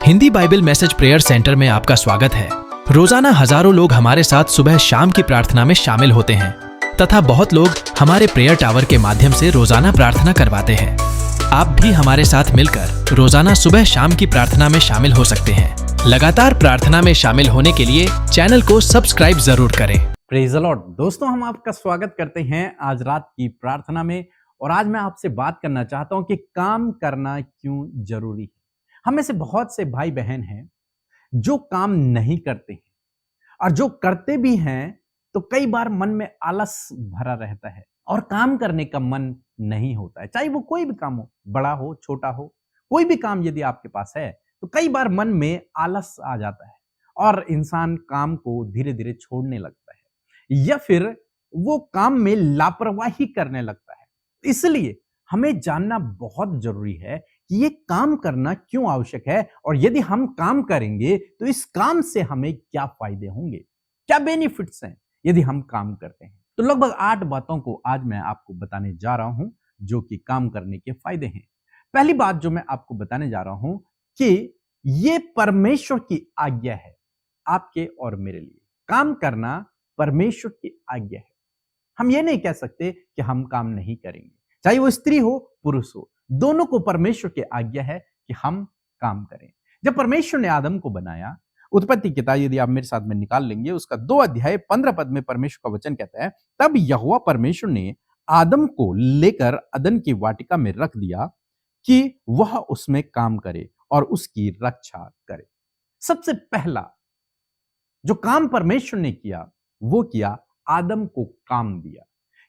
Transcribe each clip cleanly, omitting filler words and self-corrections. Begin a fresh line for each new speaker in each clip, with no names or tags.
Hindi Bible message prayer centre में आपका स्वागत है। रोजाना हजारों लोग हमारे साथ सुबह शाम की प्रार्थना में शामिल होते हैं तथा बहुत लोग हमारे प्रेयर टावर के माध्यम से रोजाना प्रार्थना करवाते हैं। आप भी हमारे साथ मिलकर रोजाना सुबह शाम की प्रार्थना में शामिल हो सकते हैं। लगातार प्रार्थना में शामिल होने के लिए चैनल को सब्सक्राइब जरूर करें।
Praise the Lord. दोस्तों, हम आपका स्वागत करते हैं आज रात की प्रार्थना में। और आज मैं आपसे बात करना चाहता हूं कि काम करना क्यों जरूरी है। हम में से बहुत से भाई बहन हैं जो काम नहीं करते हैं, और जो करते भी हैं तो कई बार मन में आलस भरा रहता है और काम करने का मन नहीं होता है। चाहे वो कोई भी काम हो, बड़ा हो छोटा हो, कोई भी काम यदि आपके पास है तो कई बार मन में आलस आ जाता है और इंसान काम को धीरे धीरे छोड़ने लगता है या फिर वो काम में लापरवाही करने लगता है। इसलिए हमें जानना बहुत जरूरी है कि ये काम करना क्यों आवश्यक है, और यदि हम काम करेंगे तो इस काम से हमें क्या फायदे होंगे, क्या बेनिफिट्स हैं यदि हम काम करते हैं। तो लगभग 8 बातों को आज मैं आपको बताने जा रहा हूं जो कि काम करने के फायदे हैं। पहली बात जो मैं आपको बताने जा रहा हूं कि ये परमेश्वर की आज्ञा है आपके और मेरे लिए। काम करना परमेश्वर की आज्ञा है। हम ये नहीं कह सकते कि हम काम नहीं करेंगे। चाहे वो स्त्री हो पुरुष हो, दोनों को परमेश्वर की आज्ञा है कि हम काम करें। जब परमेश्वर ने आदम को बनाया, उत्पत्ति किताब यदि आप मेरे साथ में निकाल लेंगे, उसका 2 अध्याय 15 पद में परमेश्वर का वचन कहता है, तब यहोवा परमेश्वर ने आदम को लेकर अदन की वाटिका में रख दिया कि वह उसमें काम करे और उसकी रक्षा करे। सबसे पहला जो काम परमेश्वर ने किया वो किया, आदम को काम दिया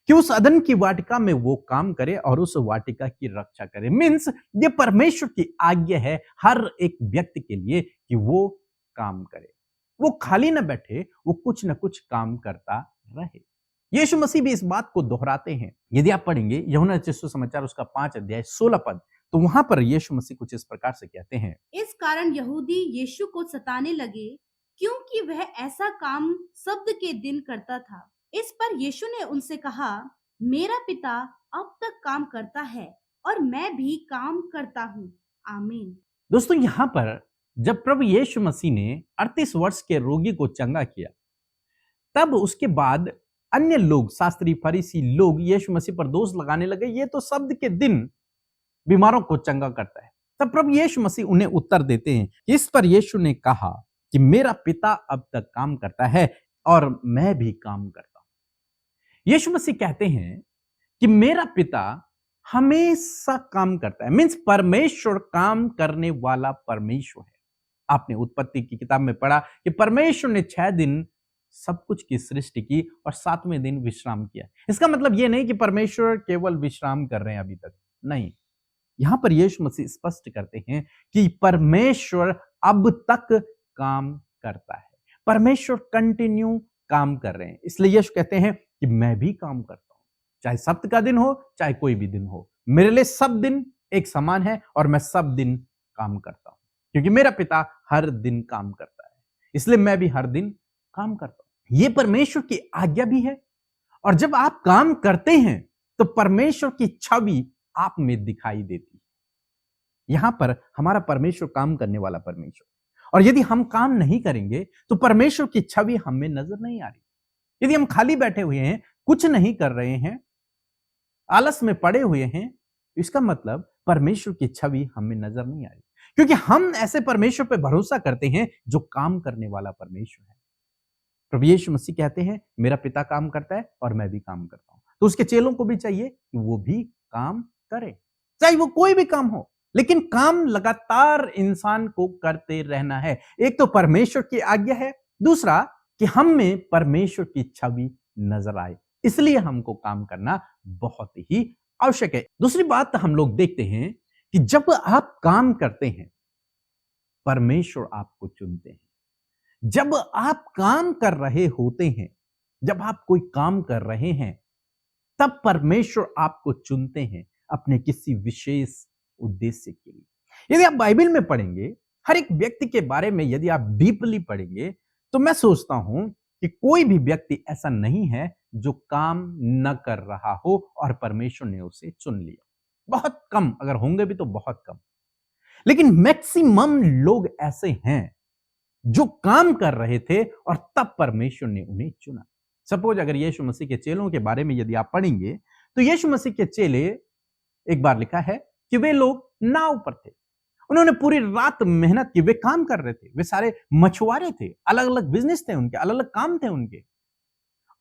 कि उस अदन की वाटिका में वो काम करे और उस वाटिका की रक्षा करे। मीन्स ये परमेश्वर की आज्ञा है हर एक व्यक्ति के लिए कि वो काम करे, वो खाली ना बैठे, वो कुछ ना कुछ काम करता रहे। यीशु मसीह भी इस बात को दोहराते हैं। यदि आप पढ़ेंगे यूहन्ना रचित सुसमाचार उसका 5 अध्याय 16 पद, तो वहां पर यीशु मसीह कुछ इस प्रकार से कहते हैं,
इस कारण यहूदी यीशु को सताने लगे क्योंकि वह ऐसा काम शब्द के दिन करता था। इस पर यीशु ने उनसे कहा, मेरा पिता अब तक काम करता है और मैं भी काम करता हूँ। आमीन।
दोस्तों, यहां पर जब प्रभु यीशु मसीह ने 38 वर्ष के रोगी को चंगा किया, तब उसके बाद अन्य लोग, शास्त्री फरीसी लोग यीशु मसीह पर दोष लगाने लगे, ये तो शब्द के दिन बीमारों को चंगा करता है। तब प्रभु यीशु मसीह उन्हें उत्तर देते हैं। इस पर यीशु ने कहा कि मेरा पिता अब तक काम करता है और मैं भी काम करता हूं। यीशु मसीह कहते हैं कि मेरा पिता हमेशा काम करता है। मीन्स परमेश्वर काम करने वाला परमेश्वर है। आपने उत्पत्ति की किताब में पढ़ा कि परमेश्वर ने 6 दिन सब कुछ की सृष्टि की और 7वें दिन विश्राम किया। इसका मतलब यह नहीं कि परमेश्वर केवल विश्राम कर रहे हैं अभी तक, नहीं। यहां पर यीशु मसीह स्पष्ट करते हैं कि परमेश्वर अब तक काम करता है। परमेश्वर कंटिन्यू काम कर रहे हैं। इसलिए यीशु कहते हैं कि मैं भी काम करता हूं, चाहे सप्ताह का दिन हो चाहे कोई भी दिन हो। मेरे लिए सब दिन एक समान है और मैं सब दिन काम करता हूं, क्योंकि मेरा पिता हर दिन काम करता है। इसलिए मैं भी हर दिन काम करता हूं। यह परमेश्वर की आज्ञा भी है। और जब आप काम करते हैं तो परमेश्वर की छवि आप में दिखाई देती है। यहां पर हमारा परमेश्वर काम करने वाला परमेश्वर, और यदि हम काम नहीं करेंगे तो परमेश्वर की छवि हमें नजर नहीं आ रही। यदि हम खाली बैठे हुए हैं, कुछ नहीं कर रहे हैं, आलस में पड़े हुए हैं, इसका मतलब परमेश्वर की छवि हमें नजर नहीं आ रही, क्योंकि हम ऐसे परमेश्वर पर भरोसा करते हैं जो काम करने वाला परमेश्वर है। प्रभु यीशु मसीह कहते हैं मेरा पिता काम करता है और मैं भी काम करता हूं। तो उसके चेलों को भी चाहिए कि वो भी काम करे, चाहे वो कोई भी काम हो, लेकिन काम लगातार इंसान को करते रहना है। एक तो परमेश्वर की आज्ञा है, दूसरा कि हम में परमेश्वर की छवि नजर आए, इसलिए हमको काम करना बहुत ही आवश्यक है। दूसरी बात हम लोग देखते हैं कि जब आप काम करते हैं परमेश्वर आपको चुनते हैं। जब आप काम कर रहे होते हैं, जब आप कोई काम कर रहे हैं, तब परमेश्वर आपको चुनते हैं अपने किसी विशेष उद्देश्य के लिए। यदि आप बाइबल में पढ़ेंगे, हर एक व्यक्ति के बारे में यदि आप डीपली पढ़ेंगे, तो मैं सोचता हूं कि कोई भी व्यक्ति ऐसा नहीं है जो काम न कर रहा हो और परमेश्वर ने उसे चुन लिया। बहुत कम, अगर होंगे भी तो बहुत कम। लेकिन मैक्सिमम लोग ऐसे हैं जो काम कर रहे थे और तब परमेश्वर ने उन्हें चुना। सपोज अगर यीशु मसीह के चेलों के बारे में यदि आप पढ़ेंगे तो यीशु मसीह के चेले, एक बार लिखा है कि वे लोग नाव पर थे, उन्होंने पूरी रात मेहनत की, वे काम कर रहे थे, वे सारे मछुआरे थे, अलग अलग बिजनेस थे उनके, अलग अलग काम थे उनके,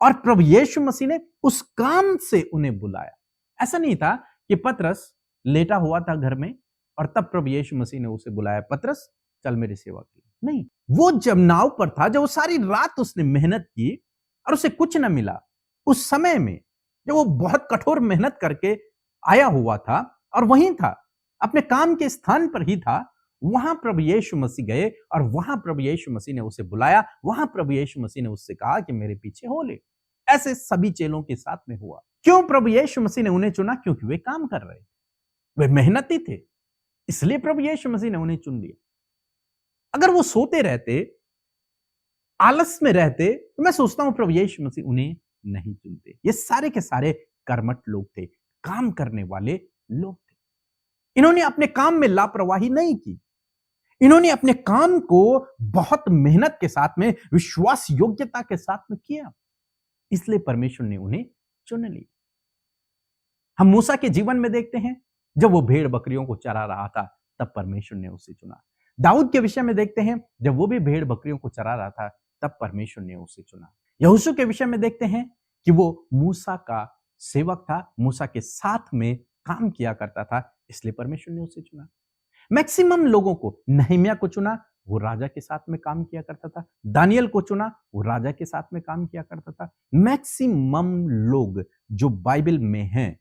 और प्रभु यीशु मसीह ने उस काम से उन्हें बुलाया। ऐसा नहीं था कि पतरस लेटा हुआ था घर में और तब प्रभु यीशु मसीह ने उसे बुलाया, पतरस चल मेरी सेवा की। नहीं, वो जब नाव पर था, जब वो सारी रात उसने मेहनत की और उसे कुछ न मिला, उस समय में जब वो बहुत कठोर मेहनत करके आया हुआ था और वहीं था, अपने काम के स्थान पर ही था, वहां प्रभु यीशु मसीह गए और वहां प्रभु यीशु मसीह ने उसे बुलाया, वहां प्रभु यीशु मसीह ने उससे कहा कि मेरे पीछे हो ले। ऐसे सभी चेलों के साथ में हुआ। क्यों प्रभु यीशु मसीह ने उन्हें चुना? क्योंकि वे काम कर रहे थे, वे मेहनती थे, इसलिए प्रभु यीशु मसीह ने उन्हें चुन लिया। अगर वो सोते रहते, आलस में रहते, तो मैं सोचता हूं प्रभु यीशु मसीह उन्हें नहीं चुनते। ये सारे के सारे कर्मठ लोग थे, काम करने वाले लोग थे। इन्होंने अपने काम में लापरवाही नहीं की, इन्होंने अपने काम को बहुत मेहनत के साथ में, विश्वास योग्यता के साथ में किया, इसलिए परमेश्वर ने उन्हें चुन लिया। हम मूसा के जीवन में देखते हैं, जब वो भेड़ बकरियों को चरा रहा था तब परमेश्वर ने उसे चुना। दाऊद के विषय में देखते हैं, जब वो भी भेड़ बकरियों को चरा रहा था तब परमेश्वर ने उसे चुना। यहोशू के विषय में देखते हैं कि वो मूसा का सेवक था, मूसा के साथ में काम किया करता था, इसलिए परमेश्वर ने उसे चुना। मैक्सिमम लोगों को, नहम्याह को चुना, वो राजा के साथ में काम किया करता था। दानियल को चुना, वो राजा के साथ में काम किया करता था। मैक्सिमम लोग जो बाइबल में हैं,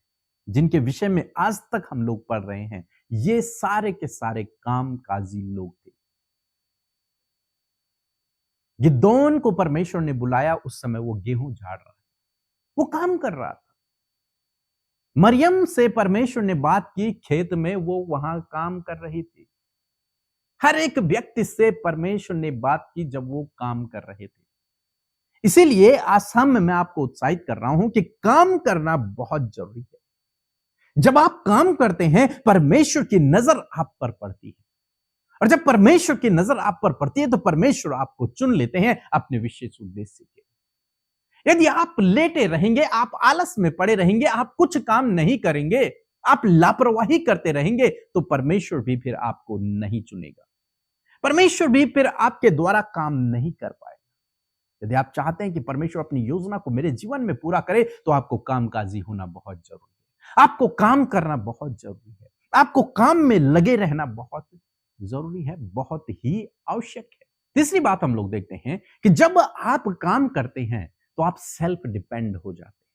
जिनके विषय में आज तक हम लोग पढ़ रहे हैं, ये सारे के सारे कामकाजी लोग थे। गिदोन को परमेश्वर ने बुलाया, उस समय वो गेहूं झाड़ रहा था, वो काम कर रहा था। मरियम से परमेश्वर ने बात की, खेत में वो वहां काम कर रही थी। हर एक व्यक्ति से परमेश्वर ने बात की जब वो काम कर रहे थे। इसीलिए आज शाम में मैं आपको उत्साहित कर रहा हूं कि काम करना बहुत जरूरी है। जब आप काम करते हैं, परमेश्वर की नजर आप पर पड़ती है, और जब परमेश्वर की नजर आप पर पड़ती है तो परमेश्वर आपको चुन लेते हैं अपने विशेष उद्देश्य के। यदि आप लेटे रहेंगे, आप आलस में पड़े रहेंगे, आप कुछ काम नहीं करेंगे, आप लापरवाही करते रहेंगे, तो परमेश्वर भी फिर आपको नहीं चुनेगा, परमेश्वर भी फिर आपके द्वारा काम नहीं कर पाएगा। यदि आप चाहते हैं कि परमेश्वर अपनी योजना को मेरे जीवन में पूरा करे, तो आपको कामकाजी होना बहुत जरूरी है, आपको काम करना बहुत जरूरी है, आपको काम में लगे रहना बहुत जरूरी है, बहुत ही आवश्यक है। तीसरी बात हम लोग देखते हैं कि जब आप काम करते हैं तो आप सेल्फ डिपेंड हो जाते हैं,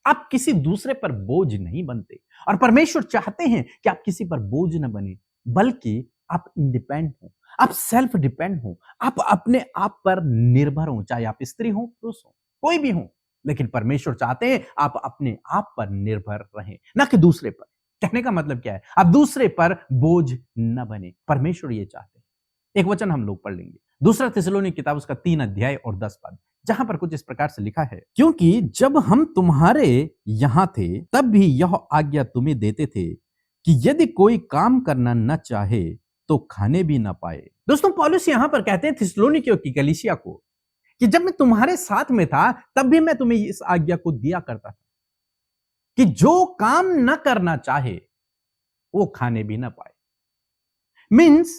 आप किसी दूसरे पर बोझ नहीं बनते। और परमेश्वर चाहते हैं कि आप किसी पर बोझ न बने, बल्कि आप इंडिपेंडेंट हो, आप सेल्फ डिपेंड हो, आप अपने आप पर निर्भर हो, चाहे आप स्त्री हो, पुरुष हो, कोई भी हो। लेकिन परमेश्वर चाहते हैं आप अपने आप पर निर्भर रहें, ना कि दूसरे पर। कहने का मतलब क्या है? आप दूसरे पर बोझ न बने, परमेश्वर ये चाहते हैं। एक वचन हम लोग पढ़ लेंगे, दूसरा थिस्सलुनी किताब उसका 3 अध्याय और 10 पद, जहां पर कुछ इस प्रकार से लिखा है, क्योंकि जब हम तुम्हारे यहां थे तब भी यह आज्ञा तुम्हें देते थे कि यदि कोई काम करना न चाहे तो खाने भी न पाए। दोस्तों, पौलुस यहां पर कहते हैं थिस्सलुनीकियों की कलीसिया को कि जब मैं तुम्हारे साथ में था तब भी मैं तुम्हें इस आज्ञा को दिया करता था कि जो काम न करना चाहे वो खाने भी न पाए। मीन्स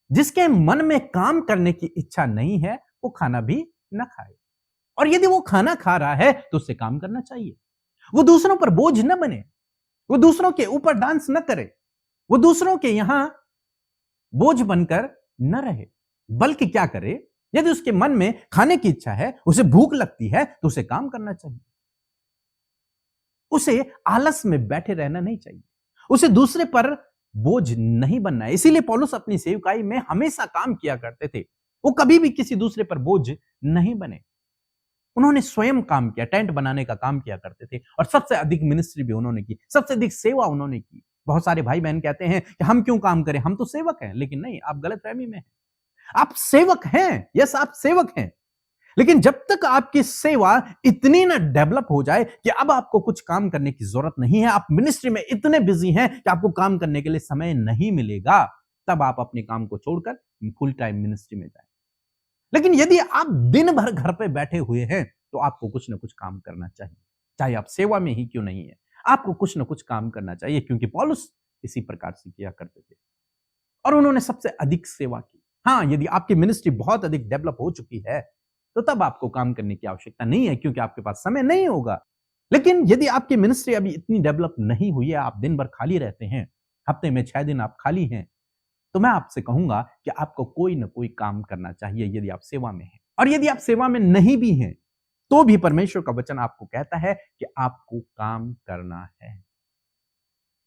जिसके मन में काम करने की इच्छा नहीं है वो खाना भी न खाए, और यदि वो खाना खा रहा है तो उससे काम करना चाहिए। वो दूसरों पर बोझ न बने, वो दूसरों के ऊपर डांस न करे, वो दूसरों के यहां बोझ बनकर न रहे, बल्कि क्या करे, यदि उसके मन में खाने की इच्छा है, उसे भूख लगती है, तो उसे काम करना चाहिए। उसे आलस में बैठे रहना नहीं चाहिए, उसे दूसरे पर बोझ नहीं बनना है। इसीलिए पौलुस अपनी सेवकाई में हमेशा काम किया करते थे, वो कभी भी किसी दूसरे पर बोझ नहीं बने। उन्होंने स्वयं काम किया, टेंट बनाने का काम किया करते थे, और सबसे अधिक मिनिस्ट्री भी उन्होंने की, सबसे अधिक सेवा उन्होंने की। बहुत सारे भाई बहन कहते हैं कि हम क्यों काम करें, हम तो सेवक हैं। लेकिन नहीं, आप गलतफहमी में हैं। आप सेवक हैं, यस आप सेवक हैं, लेकिन जब तक आपकी सेवा इतनी ना डेवलप हो जाए कि अब आपको कुछ काम करने की जरूरत नहीं है, आप मिनिस्ट्री में इतने बिजी हैं कि आपको काम करने के लिए समय नहीं मिलेगा, तब आप अपने काम को छोड़कर फुल टाइम मिनिस्ट्री में जाएं। लेकिन यदि आप दिन भर घर पे बैठे हुए हैं तो आपको कुछ ना कुछ काम करना चाहिए, चाहे आप सेवा में ही क्यों नहीं है, आपको कुछ ना कुछ काम करना चाहिए, क्योंकि पौलुस इसी प्रकार से किया करते थे और उन्होंने सबसे अधिक सेवा की। हाँ, यदि आपकी मिनिस्ट्री बहुत अधिक डेवलप हो चुकी है तो तब आपको काम करने की आवश्यकता नहीं है, क्योंकि आपके पास समय नहीं होगा। लेकिन यदि आपकी मिनिस्ट्री अभी इतनी डेवलप नहीं हुई है, आप दिन भर खाली रहते हैं, हफ्ते में 6 दिन आप खाली हैं, तो मैं आपसे कहूंगा कि आपको कोई ना कोई काम करना चाहिए यदि आप सेवा में हैं। और यदि आप सेवा में नहीं भी हैं तो भी परमेश्वर का वचन आपको कहता है कि आपको काम करना है,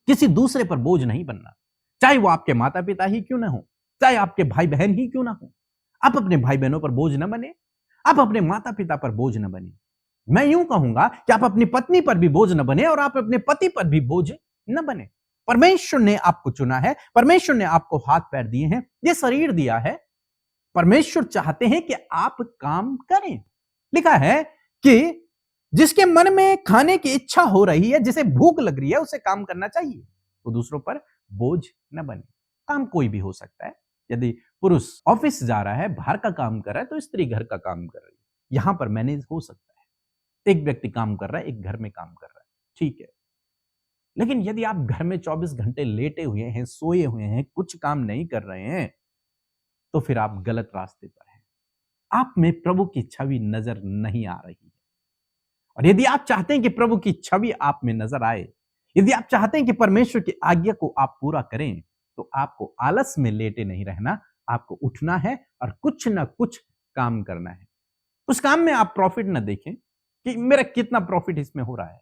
किसी दूसरे पर बोझ नहीं बनना, चाहे वो आपके माता पिता ही क्यों ना हो, चाहे आपके भाई बहन ही क्यों ना हो। आप अपने भाई बहनों पर बोझ न बने, आप अपने माता पिता पर बोझ न बने। मैं यूं कहूंगा कि आप अपनी पत्नी पर भी बोझ न बने और आप अपने पति पर भी बोझ न बने। परमेश्वर ने आपको चुना है, परमेश्वर ने आपको हाथ पैर दिए हैं, ये शरीर दिया है, परमेश्वर चाहते हैं कि आप काम करें। लिखा है कि जिसके मन में खाने की इच्छा हो रही है, जिसे भूख लग रही है, उसे काम करना चाहिए, वो दूसरों पर बोझ न बने। काम कोई भी हो सकता है। यदि पुरुष ऑफिस जा रहा है, बाहर का काम कर रहा है, तो स्त्री घर का काम कर रही है, यहां पर मैनेज हो सकता है। एक व्यक्ति काम कर रहा है, एक घर में काम कर रहा है, ठीक है। लेकिन यदि आप घर में 24 घंटे लेटे हुए हैं, सोए हुए हैं, कुछ काम नहीं कर रहे हैं, तो फिर आप गलत रास्ते पर हैं। आप में प्रभु की छवि नजर नहीं आ रही है। और यदि आप चाहते हैं कि प्रभु की छवि आप में नजर आए, यदि आप चाहते हैं कि परमेश्वर की आज्ञा को आप पूरा करें, तो आपको आलस में लेटे नहीं रहना, आपको उठना है और कुछ ना कुछ काम करना है। उस काम में आप प्रॉफिट ना देखें कि मेरा कितना प्रॉफिट इसमें हो रहा है,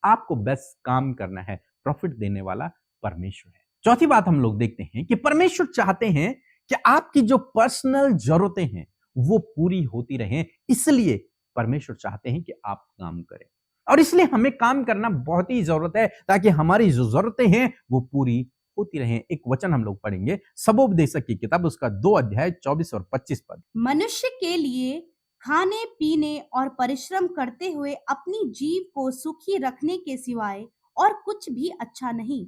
आपको बस काम करना है। प्रॉफिट देने वाला परमेश्वर है। चौथी बात हम लोग देखते हैं कि परमेश्वर चाहते हैं कि आपकी जो पर्सनल जरूरतें हैं वो पूरी होती रहें, इसलिए परमेश्वर चाहते हैं कि आप काम करें। और इसलिए हमें काम करना बहुत ही जरूरत है, ताकि हमारी जो जरूरतें हैं वो पूरी होती रहें। एक वचन हम लोग पढ़ेंगे, सबोपदेशक की किताब, उसका 2 अध्याय 24 और 25 पद।
मनुष्य के लिए खाने पीने और परिश्रम करते हुए अपनी जीव को सुखी रखने के सिवाय और कुछ भी अच्छा नहीं।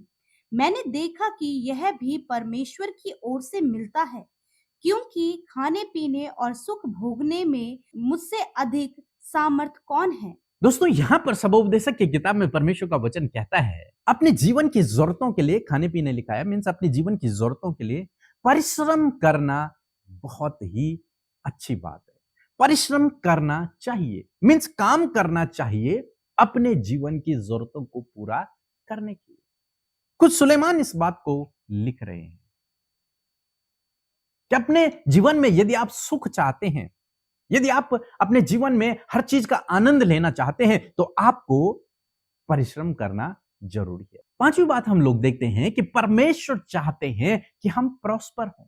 मैंने देखा कि यह भी परमेश्वर की ओर से मिलता है, क्योंकि खाने पीने और सुख भोगने में मुझसे अधिक सामर्थ कौन है।
दोस्तों, यहां पर सबोपदेशक की किताब में परमेश्वर का वचन कहता है अपने जीवन की जरूरतों के लिए खाने पीने लिखा है, मीन्स अपने जीवन की जरूरतों के लिए परिश्रम करना बहुत ही अच्छी बात है। परिश्रम करना चाहिए, मीन्स काम करना चाहिए अपने जीवन की जरूरतों को पूरा करने के लिए। कुछ सुलेमान इस बात को लिख रहे हैं कि अपने जीवन में यदि आप सुख चाहते हैं, यदि आप अपने जीवन में हर चीज का आनंद लेना चाहते हैं, तो आपको परिश्रम करना जरूरी है। पांचवी बात हम लोग देखते हैं कि परमेश्वर चाहते हैं कि हम प्रॉस्पर हों,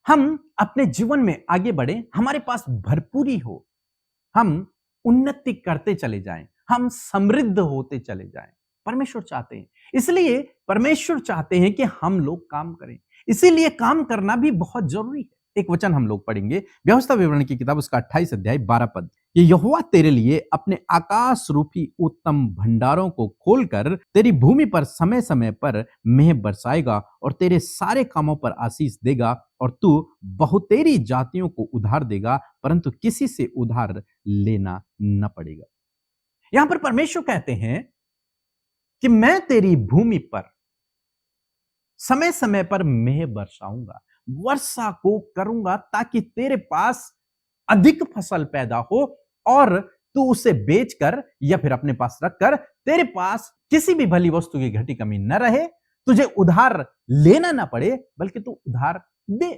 हम अपने जीवन में आगे बढ़े, हमारे पास भरपूरी हो, हम उन्नति करते चले जाएं, हम समृद्ध होते चले जाएं। परमेश्वर चाहते हैं, इसलिए परमेश्वर चाहते हैं कि हम लोग काम करें, इसीलिए काम करना भी बहुत जरूरी है। एक वचन हम लोग पढ़ेंगे, व्यवस्था विवरण की किताब, उसका 28 अध्याय 12 पद। ये यहोवा तेरे लिए अपने आकाश रूपी उत्तम भंडारों को खोलकर तेरी भूमि पर समय समय पर मेह बरसाएगा और तेरे सारे कामों पर आशीष देगा, और तू बहुतेरी जातियों को उधार देगा, परंतु किसी से उधार लेना न पड़ेगा। यहां पर परमेश्वर कहते हैं कि मैं तेरी भूमि पर समय समय पर मेह बरसाऊंगा, वर्षा को करूंगा, ताकि तेरे पास अधिक फसल पैदा हो और तू उसे बेचकर या फिर अपने पास रखकर तेरे पास किसी भी भली वस्तु की घटी कमी न रहे, तुझे उधार लेना ना पड़े, बल्कि तू उधार दे।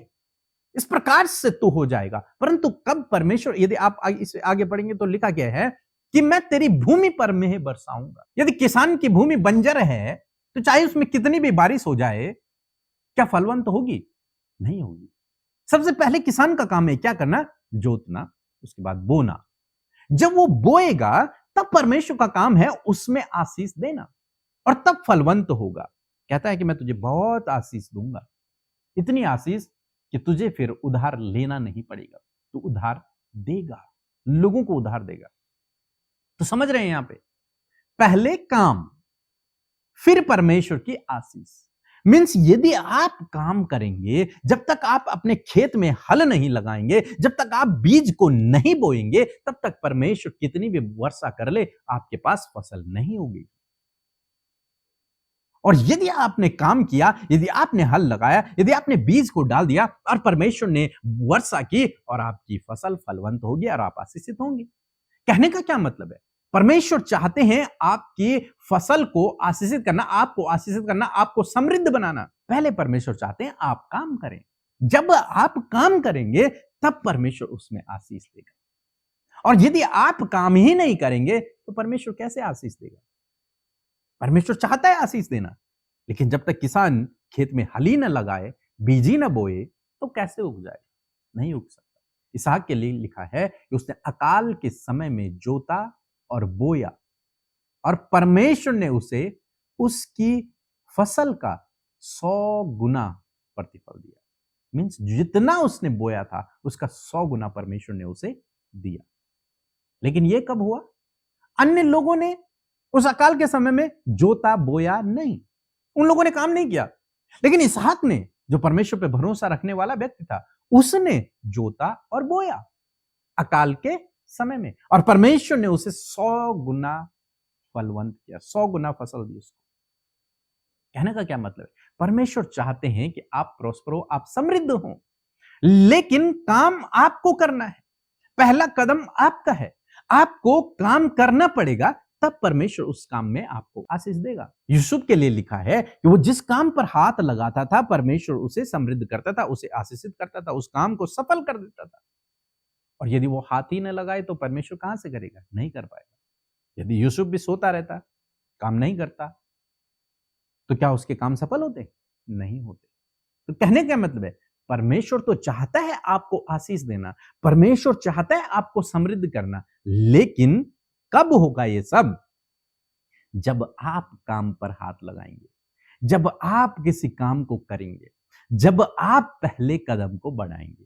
इस प्रकार से तू हो जाएगा। परंतु कब परमेश्वर, यदि आप इसे आगे पढ़ेंगे तो लिखा गया है कि मैं तेरी भूमि पर मेह बरसाऊंगा। यदि किसान की भूमि बंजर है तो चाहे उसमें कितनी भी बारिश हो जाए, क्या फलवंत होगी? नहीं होगी। सबसे पहले किसान का काम है क्या करना? जोतना, उसके बाद बोना। जब वो बोएगा तब परमेश्वर का काम है उसमें आशीष देना, और तब फलवंत होगा। कहता है कि मैं तुझे बहुत आशीष दूंगा, इतनी आशीष कि तुझे फिर उधार लेना नहीं पड़ेगा, तू उधार देगा। लोगों को उधार देगा। तो समझ रहे हैं यहां पे, पहले काम फिर परमेश्वर की आशीष। मीन्स यदि आप काम करेंगे, जब तक आप अपने खेत में हल नहीं लगाएंगे, जब तक आप बीज को नहीं बोएंगे, तब तक परमेश्वर कितनी भी वर्षा कर ले, आपके पास फसल नहीं होगी। और यदि आपने काम किया, यदि आपने हल लगाया, यदि आपने बीज को डाल दिया और परमेश्वर ने वर्षा की, और आपकी फसल फलवंत होगी और आप आशीषित होंगे। कहने का क्या मतलब है? परमेश्वर चाहते हैं आपकी फसल को आशीषित करना, आपको आशीषित करना, आपको समृद्ध बनाना। पहले परमेश्वर चाहते हैं आप काम करें। जब आप काम करेंगे तब परमेश्वर उसमें आशीष देगा। और यदि आप काम ही नहीं करेंगे तो परमेश्वर कैसे आशीष देगा? परमेश्वर चाहता है आशीष देना, लेकिन जब तक किसान खेत में हल ही न लगाए, बीज ही न बोए, तो कैसे उग जाएगा? नहीं उग सकता। इसहाक के लिए लिखा है कि उसने अकाल के समय में जोता और बोया, और परमेश्वर ने उसे उसकी फसल का 100 गुना प्रतिफल दिया। मीन्स जितना उसने बोया था उसका 100 गुना परमेश्वर ने उसे दिया। लेकिन यह कब हुआ? अन्य लोगों ने उस अकाल के समय में जोता बोया नहीं, उन लोगों ने काम नहीं किया। लेकिन इसहाक ने, जो परमेश्वर पे भरोसा रखने वाला व्यक्ति था, उसने जोता और बोया अकाल के समय में, और परमेश्वर ने उसे 100 गुना फलवंत किया, 100 गुना फसल दी उसको। कहने का क्या मतलब है? परमेश्वर चाहते हैं कि आप प्रोस्पर हो, आप समृद्ध हो, लेकिन काम आपको करना है। पहला कदम आपका है, आपको काम करना पड़ेगा, तब परमेश्वर उस काम में आपको आशीष देगा। यूसुफ के लिए लिखा है कि वो जिस काम पर हाथ लगाता था, परमेश्वर उसे समृद्ध करता था, उसे आशीषित करता था, उस काम को सफल कर देता था। और यदि वो हाथ ही न लगाए तो परमेश्वर कहां से करेगा? नहीं कर पाएगा। यदि यूसुफ भी सोता रहता, काम नहीं करता, तो क्या उसके काम सफल होते? नहीं होते। तो कहने का मतलब है, परमेश्वर तो चाहता है आपको आशीष देना, परमेश्वर चाहता है आपको समृद्ध करना, लेकिन कब होगा ये सब? जब आप काम पर हाथ लगाएंगे, जब आप किसी काम को करेंगे, जब आप पहले कदम को बढ़ाएंगे,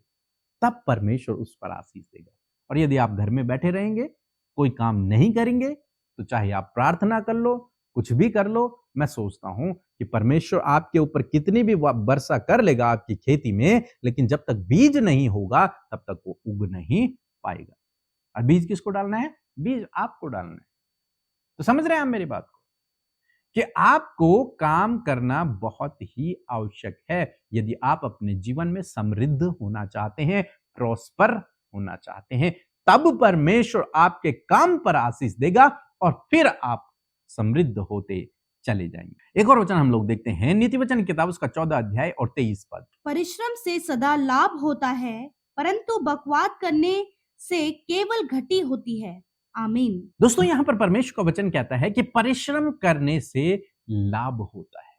तब परमेश्वर उस पर आशीष देगा। और यदि आप घर में बैठे रहेंगे, कोई काम नहीं करेंगे, तो चाहे आप प्रार्थना कर लो, कुछ भी कर लो, मैं सोचता हूं कि परमेश्वर आपके ऊपर कितनी भी वर्षा कर लेगा आपकी खेती में, लेकिन जब तक बीज नहीं होगा तब तक वो उग नहीं पाएगा। और बीज किसको डालना है? बीज आपको डालना है। तो समझ रहे हैं आप मेरी बात को, कि आपको काम करना बहुत ही आवश्यक है यदि आप अपने जीवन में समृद्ध होना चाहते हैं, प्रॉस्पर होना चाहते हैं। तब परमेश्वर आपके काम पर आशीष देगा और फिर आप समृद्ध होते चले जाएंगे। एक और वचन हम लोग देखते हैं, नीति वचन किताब उसका 14 अध्याय और 23 पद।
परिश्रम से सदा लाभ होता है, परंतु बकवाद करने से केवल घटी होती है। आमीन।
दोस्तों, यहां पर परमेश्वर का वचन कहता है कि परिश्रम करने से लाभ होता है,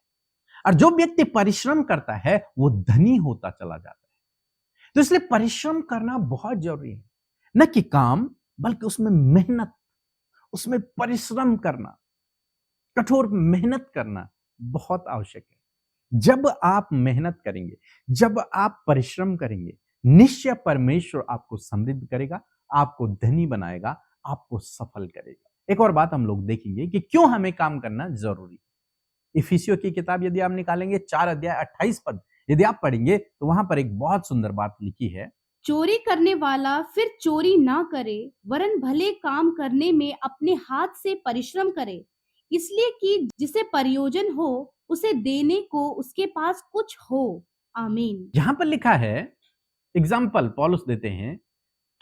और जो व्यक्ति परिश्रम करता है वो धनी होता चला जाता है। तो इसलिए परिश्रम करना बहुत जरूरी है, न कि काम, बल्कि उसमें मेहनत, उसमें परिश्रम करना, कठोर मेहनत करना बहुत आवश्यक है। जब आप मेहनत करेंगे, जब आप परिश्रम करेंगे, निश्चय परमेश्वर आपको समृद्ध करेगा, आपको धनी बनाएगा, आपको सफल करेगा। एक और बात हम लोग देखेंगे कि क्यों हमें काम करना जरूरी है। इफिसियों की किताब यदि आप निकालेंगे 4 अध्याय 28 पद यदि आप पढ़ेंगे, तो वहां पर एक बहुत सुंदर बात लिखी है,
चोरी करने वाला फिर चोरी ना करे, वरन भले काम करने में अपने हाथ से परिश्रम करे, इसलिए कि जिसे प्रयोजन हो उसे देने को उसके पास कुछ हो। आमीन।
यहां पर लिखा है, एग्जाम्पल पौलुस देते हैं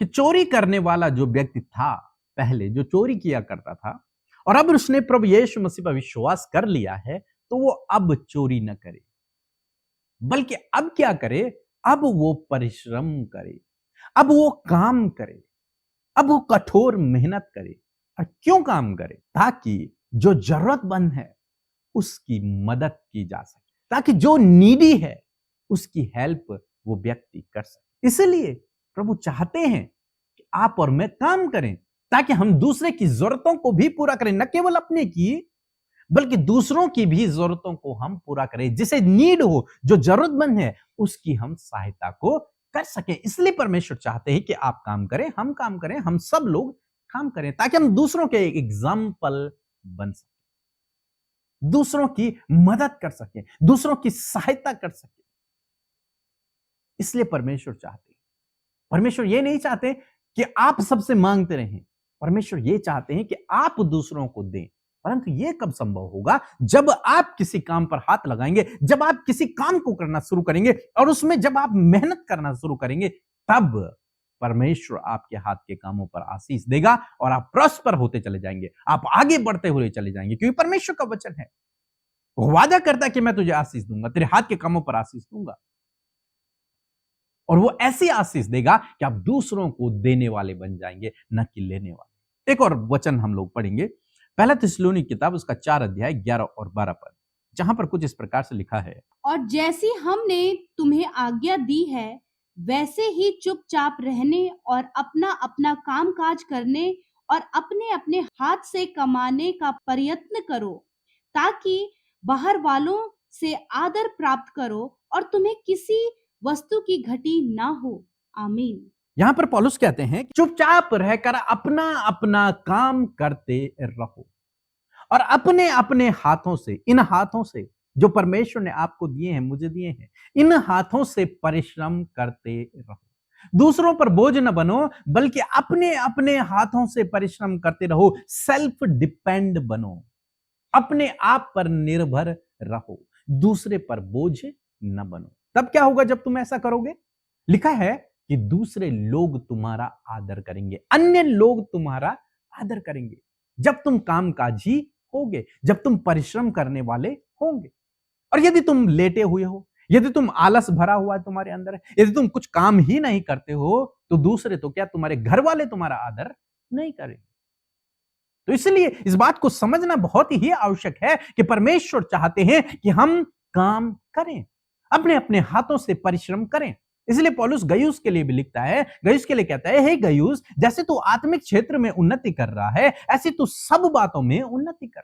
कि चोरी करने वाला जो व्यक्ति था, पहले जो चोरी किया करता था, और अब उसने प्रभु यीशु मसीह पर विश्वास कर लिया है, तो वो अब चोरी न करे, बल्कि अब क्या करे? अब वो परिश्रम करे, अब वो काम करे, अब वो कठोर मेहनत करे। और क्यों काम करे? ताकि जो जरूरतमंद है उसकी मदद की जा सके, ताकि जो नीडी है उसकी हेल्प वो व्यक्ति कर सके। इसलिए प्रभु चाहते हैं कि आप और मैं काम करें, ताकि हम दूसरे की जरूरतों को भी पूरा करें, न केवल अपने की, बल्कि दूसरों की भी जरूरतों को हम पूरा करें। जिसे नीड हो, जो जरूरतमंद है, उसकी हम सहायता को कर सके। इसलिए परमेश्वर चाहते हैं कि आप काम करें, हम सब लोग काम करें, ताकि हम दूसरों के एक एग्जाम्पल बन सके, दूसरों की मदद कर सके, दूसरों की सहायता कर सके। इसलिए परमेश्वर चाहते हैं, परमेश्वर ये नहीं चाहते कि आप सबसे मांगते रहें, परमेश्वर ये चाहते हैं कि आप दूसरों को दें। परंतु ये कब संभव होगा? जब आप किसी काम पर हाथ लगाएंगे, जब आप किसी काम को करना शुरू करेंगे और उसमें जब आप मेहनत करना शुरू करेंगे, तब परमेश्वर आपके हाथ के कामों पर आशीष देगा और आप प्रॉस्पर होते चले जाएंगे, आप आगे बढ़ते हुए चले जाएंगे। क्योंकि परमेश्वर का वचन है, वो वादा करता है कि मैं तुझे आशीष दूंगा, तेरे हाथ के कामों पर आशीष दूंगा, और वो ऐसी आशीष देगा कि आप दूसरों को देने वाले बन जाएंगे, न कि लेने वाले। एक और वचन हम लोग पढ़ेंगे, पहला थिस्सलुनी किताब उसका 4 अध्याय 11 और 12 पद, जहां पर कुछ इस प्रकार से लिखा है,
और जैसी हमने तुम्हें आज्ञा दी है वैसे ही चुपचाप रहने और अपना अपना काम काज करने और अपने अपने हाथ से कमाने का प्रयत्न करो, ताकि बाहर वालों से आदर प्राप्त करो और तुम्हें किसी वस्तु की घटी ना हो। आमीन।
यहां पर पौलुस कहते हैं चुपचाप रहकर अपना अपना काम करते रहो और अपने अपने हाथों से, इन हाथों से जो परमेश्वर ने आपको दिए हैं, मुझे दिए हैं, इन हाथों से परिश्रम करते रहो। दूसरों पर बोझ न बनो, बल्कि अपने अपने हाथों से परिश्रम करते रहो। सेल्फ डिपेंड बनो, अपने आप पर निर्भर रहो, दूसरे पर बोझ न बनो। तब क्या होगा जब तुम ऐसा करोगे? लिखा है कि दूसरे लोग तुम्हारा आदर करेंगे, अन्य लोग तुम्हारा आदर करेंगे जब तुम कामकाजी होगे, जब तुम परिश्रम करने वाले होंगे। और यदि तुम लेटे हुए हो, यदि तुम आलस भरा हुआ है तुम्हारे अंदर है, यदि तुम कुछ काम ही नहीं करते हो, तो दूसरे तो क्या, तुम्हारे घर वाले तुम्हारा आदर नहीं करेंगे। तो इसलिए इस बात को समझना बहुत ही आवश्यक है कि परमेश्वर चाहते हैं कि हम काम करें, अपने अपने हाथों से परिश्रम करें। इसलिए पौलुस गयुस के लिए भी लिखता है, गयुस के लिए कहता है, हे गयुस, जैसे तू आत्मिक क्षेत्र में उन्नति कर रहा है, ऐसे तू सब बातों में उन्नति कर।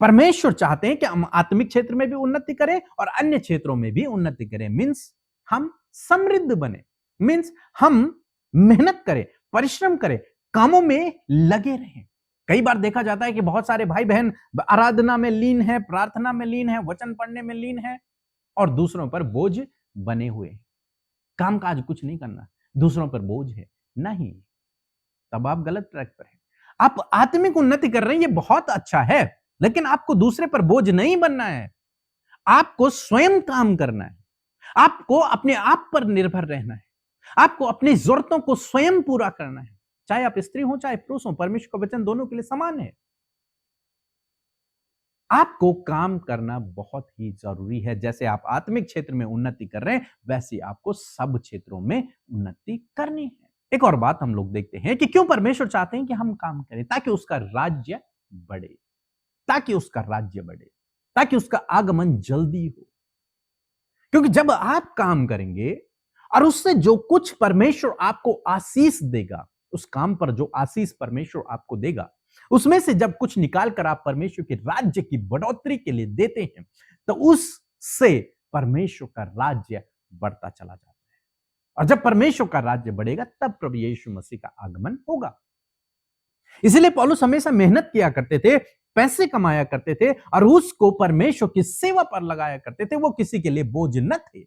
परमेश्वर चाहते हैं कि हम आत्मिक क्षेत्र में भी उन्नति करें और अन्य क्षेत्रों में भी उन्नति करें। मींस हम समृद्ध बने, मींस हम मेहनत करें, परिश्रम करें, कामों में लगे रहें। कई बार देखा जाता है कि बहुत सारे भाई बहन आराधना में लीन है, प्रार्थना में लीन है, वचन पढ़ने में लीन है, और दूसरों पर बोझ बने हुए। कामकाज कुछ नहीं करना, दूसरों पर बोझ है, नहीं, तब आप गलत ट्रैक पर हैं। आप आत्मिक उन्नति कर रहे हैं, ये बहुत अच्छा है, लेकिन आपको दूसरे पर बोझ नहीं बनना है। आपको स्वयं काम करना है, आपको अपने आप पर निर्भर रहना है, आपको अपनी जरूरतों को स्वयं पूरा करना है। चाहे आप स्त्री हो चाहे पुरुष हो, परमेश्वर का वचन दोनों के लिए समान है। आपको काम करना बहुत ही जरूरी है। जैसे आप आत्मिक क्षेत्र में उन्नति कर रहे हैं, वैसे आपको सब क्षेत्रों में उन्नति करनी है। एक और बात हम लोग देखते हैं कि क्यों परमेश्वर चाहते हैं कि हम काम करें, ताकि उसका राज्य बढ़े, ताकि उसका राज्य बढ़े, ताकि उसका आगमन जल्दी हो। क्योंकि जब आप काम करेंगे और उससे जो कुछ परमेश्वर आपको आशीष देगा, उस काम पर जो आशीष परमेश्वर आपको देगा, उसमें से जब कुछ निकाल कर आप परमेश्वर के राज्य की बढ़ोतरी के लिए देते हैं, तो उससे परमेश्वर का राज्य बढ़ता चला जाता है। और जब परमेश्वर का राज्य बढ़ेगा, तब प्रभु यीशु मसीह का आगमन होगा। इसलिए पौलुस हमेशा मेहनत किया करते थे, पैसे कमाया करते थे और उसको परमेश्वर की सेवा पर लगाया करते थे। वो किसी के लिए बोझ न थे,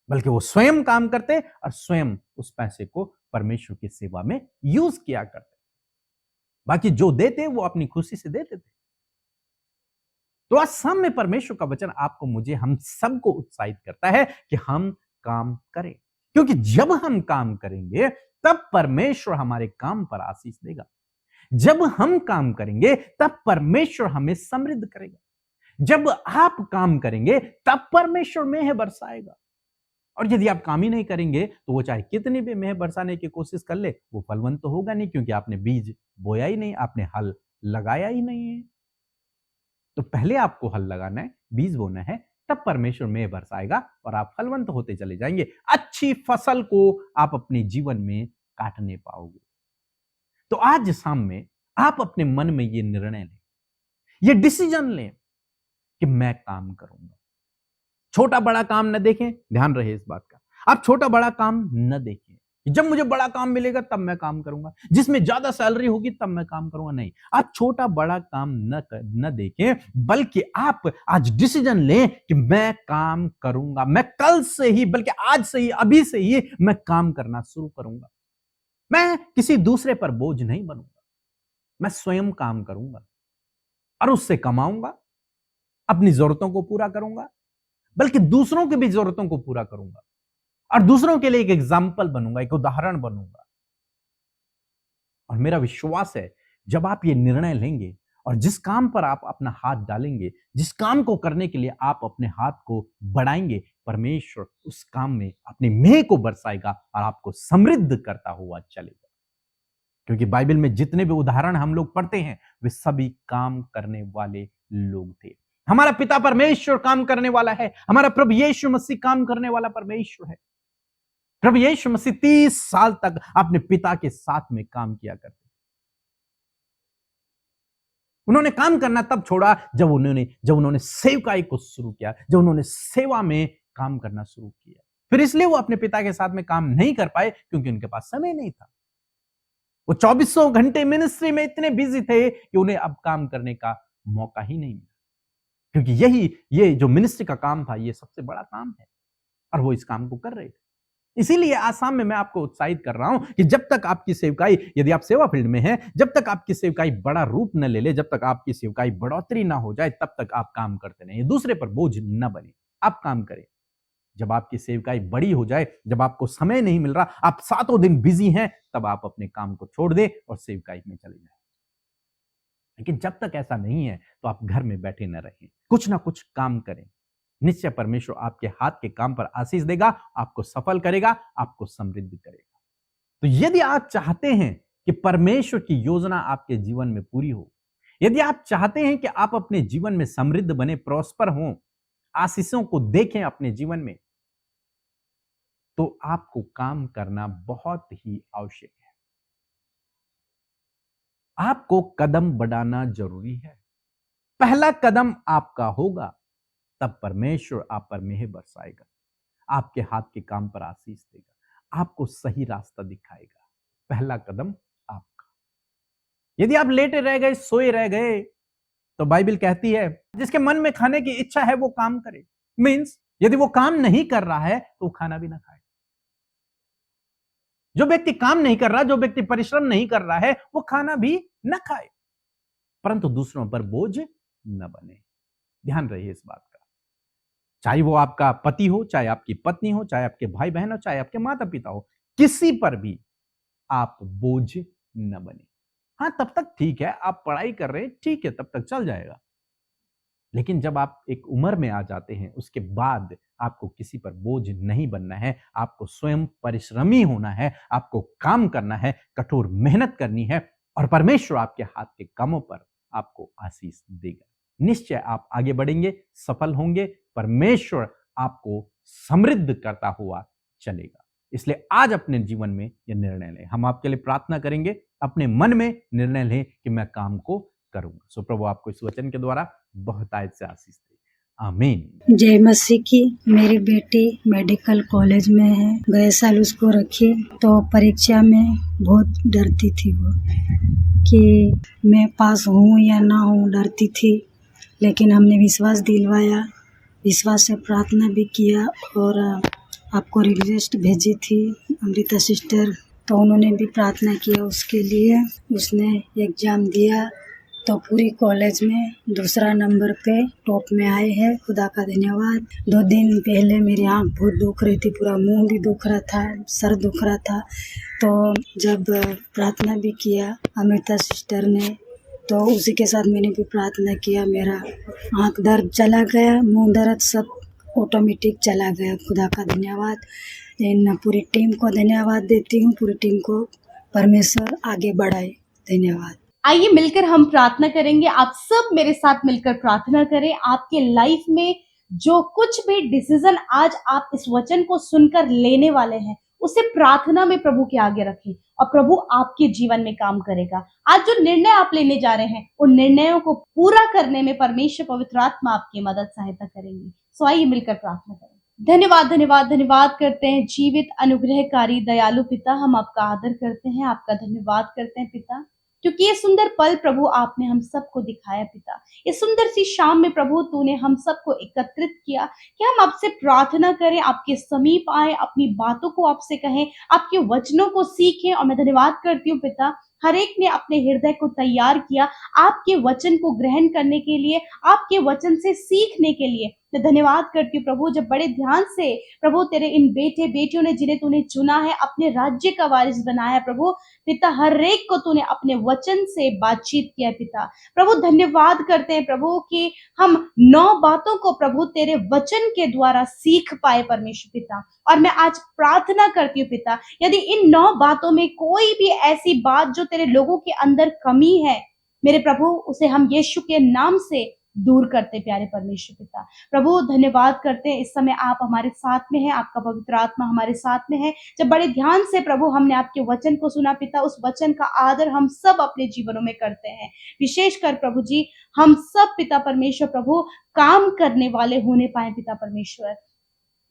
बल्कि वो स्वयं काम करते और स्वयं उस पैसे को परमेश्वर की सेवा में यूज किया करते। बाकी जो देते वो अपनी खुशी से देते थे। तो आज सामने परमेश्वर का वचन आपको, मुझे, हम सबको उत्साहित करता है कि हम काम करें, क्योंकि जब हम काम करेंगे तब परमेश्वर हमारे काम पर आशीष देगा। जब हम काम करेंगे तब परमेश्वर हमें समृद्ध करेगा। जब आप काम करेंगे तब परमेश्वर मेह बरसाएगा। और यदि आप काम ही नहीं करेंगे तो वो चाहे कितनी भी मेह बरसाने की कोशिश कर ले, वो फलवंत तो होगा नहीं, क्योंकि आपने बीज बोया ही नहीं, आपने हल लगाया ही नहीं है। तो पहले आपको हल लगाना है, बीज बोना है, तब परमेश्वर मेह बरसाएगा और आप फलवंत होते चले जाएंगे। अच्छी फसल को आप अपने जीवन में काटने पाओगे। तो आज शाम में आप अपने मन में ये निर्णय लें, ये डिसीजन लें कि मैं काम करूंगा। छोटा बड़ा काम न देखें, ध्यान रहे इस बात का। आप छोटा बड़ा काम न देखें, जब मुझे बड़ा काम मिलेगा तब मैं काम करूंगा, जिसमें ज्यादा सैलरी होगी तब मैं काम करूंगा। नहीं, आप छोटा बड़ा काम न देखें, बल्कि आप आज डिसीजन लें कि मैं काम करूंगा, मैं कल से ही, बल्कि आज से ही, अभी से ही मैं काम करना शुरू करूंगा। मैं किसी दूसरे पर बोझ नहीं बनूंगा, मैं स्वयं काम करूंगा और उससे कमाऊंगा, अपनी जरूरतों को पूरा करूंगा, बल्कि दूसरों की भी जरूरतों को पूरा करूंगा और दूसरों के लिए एक एग्जाम्पल बनूंगा, एक उदाहरण बनूंगा। और मेरा विश्वास है जब आप ये निर्णय लेंगे और जिस काम पर आप अपना हाथ डालेंगे, जिस काम को करने के लिए आप अपने हाथ को बढ़ाएंगे, परमेश्वर उस काम में अपनी मेह को बरसाएगा और आपको समृद्ध करता हुआ चलेगा। क्योंकि बाइबल में जितने भी उदाहरण हम लोग पढ़ते हैं वे सभी काम करने वाले लोग थे। हमारा पिता परमेश्वर काम करने वाला है, हमारा प्रभु यीशु मसीह काम करने वाला परमेश्वर है। प्रभु यीशु मसीह 30 साल तक अपने पिता के साथ में काम किया करते थे। उन्होंने काम करना तब छोड़ा जब उन्होंने सेवकाई को शुरू किया, जब उन्होंने सेवा में काम करना शुरू किया। फिर इसलिए वो अपने पिता के साथ में काम नहीं कर पाए क्योंकि उनके पास समय नहीं था। वो 24 घंटे मिनिस्ट्री में इतने बिजी थे कि उन्हें अब काम करने का मौका ही नहीं मिला, क्योंकि ये जो मिनिस्ट्री का काम था ये सबसे बड़ा काम है और वो इस काम को कर रहे थे। इसीलिए आज शाम में मैं आपको उत्साहित कर रहा हूं कि जब तक आपकी सेवकाई, यदि आप सेवा फील्ड में हैं, जब तक आपकी सेवकाई बड़ा रूप न ले ले, जब तक आपकी सेवकाई बढ़ोतरी ना हो जाए, तब तक आप काम करते रहें, दूसरे पर बोझ न बने, आप काम करें। जब आपकी सेवकाई बड़ी हो जाए, जब आपको समय नहीं मिल रहा, आप 7 दिन बिजी हैं, तब आप अपने काम को छोड़ दें और सेवकाई में चले जाएं। लेकिन जब तक ऐसा नहीं है तो आप घर में बैठे न रहें, कुछ ना कुछ काम करें। निश्चय परमेश्वर आपके हाथ के काम पर आशीष देगा, आपको सफल करेगा, आपको समृद्ध करेगा। तो यदि आप चाहते हैं कि परमेश्वर की योजना आपके जीवन में पूरी हो, यदि आप चाहते हैं कि आप अपने जीवन में समृद्ध बने, प्रॉस्पर हों, आशीषों को देखें अपने जीवन में, तो आपको काम करना बहुत ही आवश्यक है। आपको कदम बढ़ाना जरूरी है। पहला कदम आपका होगा, तब परमेश्वर आप पर मेह बरसाएगा, आपके हाथ के काम पर आशीष देगा, आपको सही रास्ता दिखाएगा। पहला कदम आपका। यदि आप लेटे रह गए, सोए रह गए, तो बाइबल कहती है जिसके मन में खाने की इच्छा है वो काम करे। मीन्स यदि वो काम नहीं कर रहा है तो खाना भी ना खाए। जो व्यक्ति काम नहीं कर रहा, जो व्यक्ति परिश्रम नहीं कर रहा है, वो खाना भी न खाए, परंतु दूसरों पर बोझ न बने। ध्यान रहिए इस बात का। चाहे वो आपका पति हो, चाहे आपकी पत्नी हो, चाहे आपके भाई बहन हो, चाहे आपके माता पिता हो, किसी पर भी आप बोझ न बने। हाँ, तब तक ठीक है, आप पढ़ाई कर रहे हैं, ठीक है, तब तक चल जाएगा। लेकिन जब आप एक उम्र में आ जाते हैं, उसके बाद आपको किसी पर बोझ नहीं बनना है, आपको स्वयं परिश्रमी होना है, आपको काम करना है, कठोर मेहनत करनी है, और परमेश्वर आपके हाथ के कामों पर आपको आशीष देगा। निश्चय आप आगे बढ़ेंगे, सफल होंगे, परमेश्वर आपको समृद्ध करता हुआ चलेगा। इसलिए आज अपने जीवन में यह निर्णय लें। हम आपके लिए प्रार्थना करेंगे, अपने मन में निर्णय लें कि मैं काम को करूंगा। सो प्रभु आपको इस वचन के द्वारा बहुतायत से आशीष दे। आमीन।
जय मसीह की। मेरी बेटी मेडिकल कॉलेज में है। गए साल उसको रखी तो परीक्षा में बहुत डरती थी वो, कि मैं पास हूँ या ना हूँ, डरती थी। लेकिन हमने विश्वास दिलवाया, विश्वास से प्रार्थना भी किया और आपको रिक्वेस्ट भेजी थी अमृता सिस्टर, तो उन्होंने भी प्रार्थना किया उसके लिए। उसने एग्ज़ाम दिया तो पूरी कॉलेज में दूसरा नंबर पे टॉप में आए हैं। खुदा का धन्यवाद। 2 दिन पहले मेरी आँख बहुत दुख रही थी, पूरा मुंह भी दुख रहा था, सर दुख रहा था। तो जब प्रार्थना भी किया अमृता सिस्टर ने, तो उसी के साथ मैंने भी प्रार्थना किया। मेरा आँख दर्द चला गया, मुंह दर्द सब ऑटोमेटिक चला गया। खुदा का धन्यवाद। इन पूरी टीम को धन्यवाद देती हूँ। पूरी टीम को परमेश्वर आगे बढ़ाए। धन्यवाद।
आइए मिलकर हम प्रार्थना करेंगे। आप सब मेरे साथ मिलकर प्रार्थना करें। आपके लाइफ में जो कुछ भी डिसीजन आज आप इस वचन को सुनकर लेने वाले हैं, उसे प्रार्थना में प्रभु के आगे रखें और प्रभु आपके जीवन में काम करेगा। आज जो निर्णय आप लेने जा रहे हैं, उन निर्णयों को पूरा करने में परमेश्वर पवित्र आत्मा आपकी मदद सहायता करेंगी। सो आइए मिलकर प्रार्थना करें। धन्यवाद धन्यवाद धन्यवाद करते हैं जीवित अनुग्रहकारी दयालु पिता। हम आपका आदर करते हैं, आपका धन्यवाद करते हैं पिता, क्योंकि ये सुंदर पल प्रभु आपने हम सबको दिखाया पिता। ये सुंदर सी शाम में प्रभु तूने हम सबको एकत्रित किया कि हम आपसे प्रार्थना करें, आपके समीप आए, अपनी बातों को आपसे कहें, आपके वचनों को सीखें। और मैं धन्यवाद करती हूँ पिता, हर एक ने अपने हृदय को तैयार किया आपके वचन को ग्रहण करने के लिए, आपके वचन से सीखने के लिए। मैं धन्यवाद करती हूँ प्रभु, जब बड़े ध्यान से प्रभु तेरे इन बेटे बेटियों ने, जिन्हें तूने चुना है, अपने राज्य का वारिस बनाया प्रभु पिता, हर एक को तूने अपने वचन से बातचीत किया पिता। प्रभु धन्यवाद करते हैं प्रभु कि हम 9 बातों को प्रभु तेरे वचन के द्वारा सीख पाए परमेश्वर पिता। और मैं आज प्रार्थना करती हूँ पिता, यदि इन 9 बातों में कोई भी ऐसी बात जो तेरे लोगों के अंदर कमी है मेरे प्रभु, उसे हम यीशु के नाम से दूर करते प्यारे परमेश्वर पिता। प्रभु धन्यवाद करते हैं, इस समय आप हमारे साथ में हैं, आपका पवित्र आत्मा हमारे साथ में है। जब बड़े ध्यान से प्रभु हमने आपके वचन को सुना पिता, उस वचन का आदर हम सब अपने जीवनों में करते हैं। विशेषकर प्रभु जी हम सब पिता परमेश्वर प्रभु काम करने वाले होने पाए पिता परमेश्वर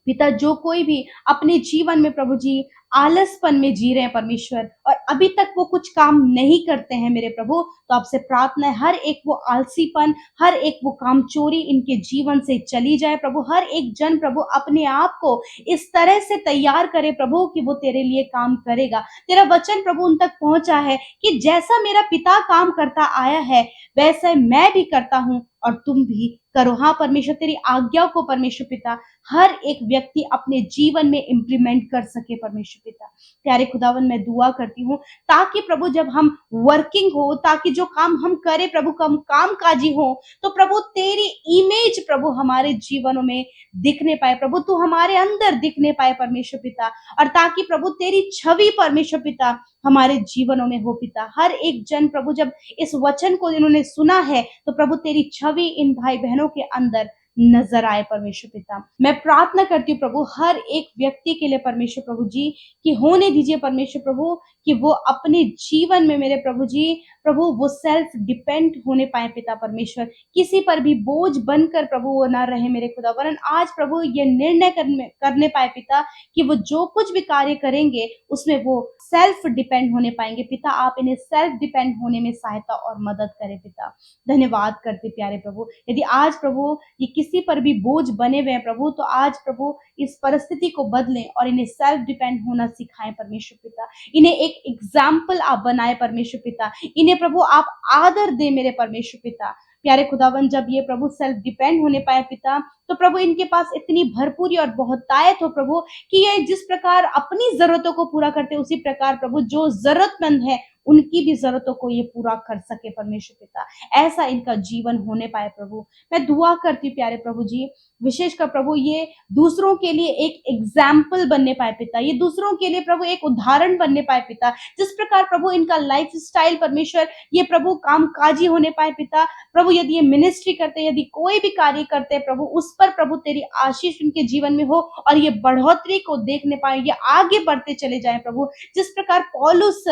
पिता। जो कोई भी अपने जीवन में प्रभु जी आलसपन में जी रहे हैं परमेश्वर, और अभी तक वो कुछ काम नहीं करते हैं मेरे प्रभु, तो आपसे प्रार्थना है हर एक वो आलसीपन, हर एक वो कामचोरी इनके जीवन से चली जाए प्रभु। हर एक जन प्रभु अपने आप को इस तरह से तैयार करे प्रभु कि वो तेरे लिए काम करेगा। तेरा वचन प्रभु उन तक पहुंचा है कि जैसा मेरा पिता काम करता आया है वैसा मैं भी करता हूँ और तुम भी करो। हाँ परमेश्वर, तेरी आज्ञा को परमेश्वर पिता हर एक व्यक्ति अपने जीवन में इम्प्लीमेंट कर सके परमेश्वर पिता। प्यारे खुदावन, मैं दुआ करती हूँ ताकि प्रभु जब हम वर्किंग हो, ताकि जो काम हम करें प्रभु कम काम काजी हो, तो प्रभु तेरी इमेज प्रभु हमारे जीवनों में दिखने पाए प्रभु, तू हमारे अंदर दिखने पाए परमेश्वर पिता, और ताकि प्रभु तेरी छवि परमेश्वर पिता हमारे जीवनों में हो पिता। हर एक जन प्रभु जब इस वचन को इन्होंने सुना है तो प्रभु तेरी छवि इन भाई बहनों के अंदर नजर आए परमेश्वर पिता। मैं प्रार्थना करती हूँ प्रभु हर एक व्यक्ति के लिए परमेश्वर प्रभु जी कि होने दीजिए परमेश्वर प्रभु कि वो अपने जीवन में मेरे प्रभु जी प्रभु वो सेल्फ डिपेंड होने पाए पिता परमेश्वर, किसी पर भी बोझ बनकर प्रभु वो ना रहे मेरे खुदा, वरन आज प्रभु ये निर्णय करने पाए पिता कि वो जो कुछ भी कार्य करेंगे उसमें वो सेल्फ डिपेंड होने पाएंगे पिता। आप इन्हें सेल्फ डिपेंड होने में सहायता और मदद करें पिता। धन्यवाद करते प्यारे प्रभु, यदि आज प्रभु ये किसी पर भी बोझ बने हुए हैं प्रभु, तो आज प्रभु इस परिस्थिति को बदलें और इन्हें सेल्फ डिपेंड होना सिखाएं परमेश्वर पिता। इन्हें एक एग्जाम्पल आप बनाए परमेश्वर पिता, इन्हें प्रभु आप आदर दे मेरे परमेश्वर पिता। प्यारे खुदावन, जब ये प्रभु सेल्फ डिपेंड होने पाए पिता, तो प्रभु इनके पास इतनी भरपूरी और बहुतायत हो प्रभु कि ये जिस प्रकार अपनी जरूरतों को पूरा करते उसी प्रकार प्रभु जो जरूरतमंद है उनकी भी जरूरतों को ये पूरा कर सके परमेश्वर पिता। ऐसा इनका जीवन होने पाए प्रभु। मैं दुआ करती हूँ प्यारे प्रभु जी, विशेषकर प्रभु ये दूसरों के लिए एक एग्जाम्पल बनने पाए पिता, ये दूसरों के लिए प्रभु एक उदाहरण बनने पाए पिता। जिस प्रकार प्रभु इनका लाइफ स्टाइल परमेश्वर ये प्रभु कामकाजी होने पाए पिता। प्रभु यदि ये मिनिस्ट्री करते, यदि कोई भी कार्य करते प्रभु, उस पर प्रभु तेरी आशीष उनके जीवन में हो और ये बढ़ोतरी को देखने पाए, ये आगे बढ़ते चले जाए प्रभु। जिस प्रकार पौलुस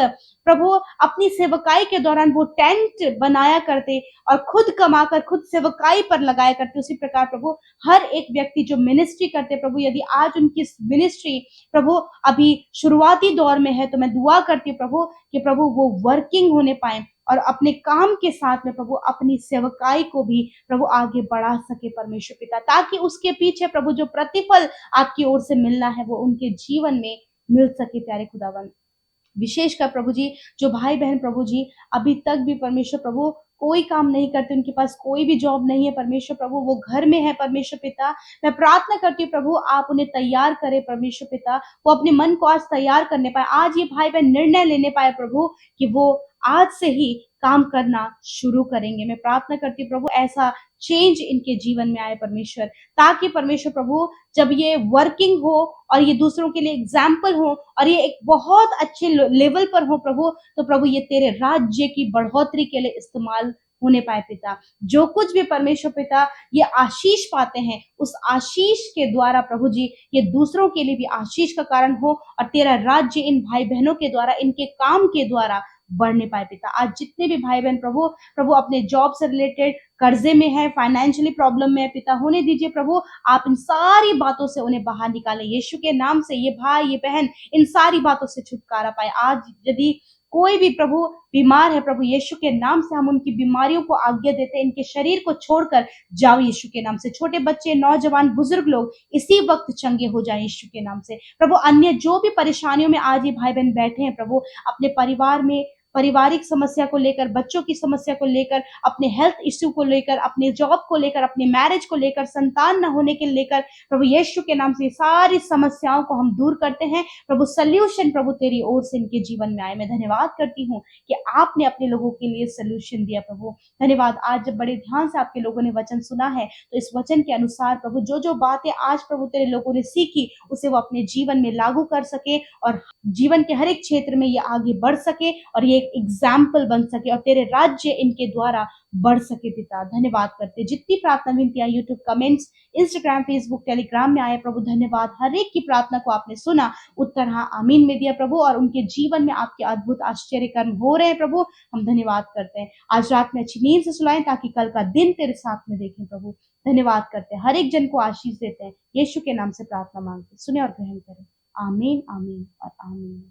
प्रभु अपनी सेवकाई के दौरान वो टेंट बनाया करते और खुद कमाकर खुद सेवकाई पर लगाया करते, उसी प्रकार प्रभु हर एक व्यक्ति जो मिनिस्ट्री करते प्रभु, यदि आज उनकी मिनिस्ट्री प्रभु अभी शुरुआती दौर में है, तो मैं दुआ करती हूँ प्रभु कि प्रभु वो वर्किंग होने पाए और अपने काम के साथ में प्रभु अपनी सेवकाई को भी प्रभु आगे बढ़ा सके परमेश्वर पिता, ताकि उसके पीछे प्रभु जो प्रतिफल आपकी ओर से मिलना है वो उनके जीवन में मिल सके प्यारे खुदावन। विशेषकर प्रभु जी जो भाई बहन प्रभु जी अभी तक भी परमेश्वर प्रभु कोई काम नहीं करते, उनके पास कोई भी जॉब नहीं है परमेश्वर प्रभु, वो घर में है परमेश्वर पिता, मैं प्रार्थना करती हूँ प्रभु आप उन्हें तैयार करें परमेश्वर पिता, वो अपने मन को आज तैयार करने पाए, आज ये भाई बहन निर्णय लेने पाए प्रभु कि वो आज से ही काम करना शुरू करेंगे। मैं प्रार्थना करती हूँ प्रभु ऐसा चेंज इनके जीवन में आए परमेश्वर, ताकि परमेश्वर प्रभु जब ये वर्किंग हो और ये दूसरों के लिए एग्जाम्पल हो और ये एक बहुत अच्छे लेवल पर हो प्रभु, तो प्रभु ये तेरे राज्य की बढ़ोतरी के लिए इस्तेमाल होने पाए पिता। जो कुछ भी परमेश्वर पिता ये आशीष पाते हैं, उस आशीष के द्वारा प्रभु जी ये दूसरों के लिए भी आशीष का कारण हो और तेरा राज्य इन भाई बहनों के द्वारा, इनके काम के द्वारा बढ़ नहीं पाए पिता। आज जितने भी भाई बहन प्रभु प्रभु अपने जॉब से रिलेटेड कर्जे में है, फाइनेंशियली प्रॉब्लम में है पिता, होने दीजिए प्रभु, आप इन सारी बातों से उन्हें बाहर निकालें यीशु के नाम से। ये भाई ये बहन इन सारी बातों से छुटकारा पाए। आज यदि कोई भी प्रभु बीमार है प्रभु, यीशु के नाम से हम उनकी बीमारियों को आज्ञा देते हैं, इनके शरीर को छोड़कर जाओ यीशु के नाम से। छोटे बच्चे, नौजवान, बुजुर्ग लोग इसी वक्त चंगे हो जाएं यीशु के नाम से प्रभु। अन्य जो भी परेशानियों में आज ये भाई बहन बैठे हैं प्रभु, अपने परिवार में पारिवारिक समस्या को लेकर, बच्चों की समस्या को लेकर, अपने हेल्थ इश्यू को लेकर, अपने जॉब को लेकर, अपने मैरिज को लेकर, संतान न होने के लेकर प्रभु, यीशु के नाम से सारी समस्याओं को हम दूर करते हैं प्रभु। सल्यूशन प्रभु तेरी ओर से इनके जीवन में आए। मैं धन्यवाद करती हूँ कि आपने अपने लोगों के लिए सल्यूशन दिया प्रभु। धन्यवाद। आज जब बड़े ध्यान से आपके लोगों ने वचन सुना है, तो इस वचन के अनुसार प्रभु जो जो बातें आज प्रभु तेरे लोगों ने सीखी, उसे वो अपने जीवन में लागू कर सके और जीवन के हर एक क्षेत्र में ये आगे बढ़ सके और ये एक एग्जाम्पल बन सके और तेरे राज्य इनके द्वारा बढ़ सके पिता। धन्यवाद करते। जितनी प्रार्थना विनतियां YouTube comments, Instagram, Facebook, Telegram में आए प्रभु, धन्यवाद। हर एक की प्रार्थना को आपने सुना, उत्तर हाँ आमीन में दिया प्रभु, और उनके जीवन में आपके अद्भुत आश्चर्य कर्म हो रहे हैं प्रभु। हम धन्यवाद करते हैं। आज रात में अच्छी नींद से सुलाएं ताकि कल का दिन तेरे साथ में देखें प्रभु। धन्यवाद करते हैं। हर एक जन को आशीष देते हैं। यीशु के नाम से प्रार्थना मांगते, सुने और ग्रहण करें। आमीन, आमीन और आमीन।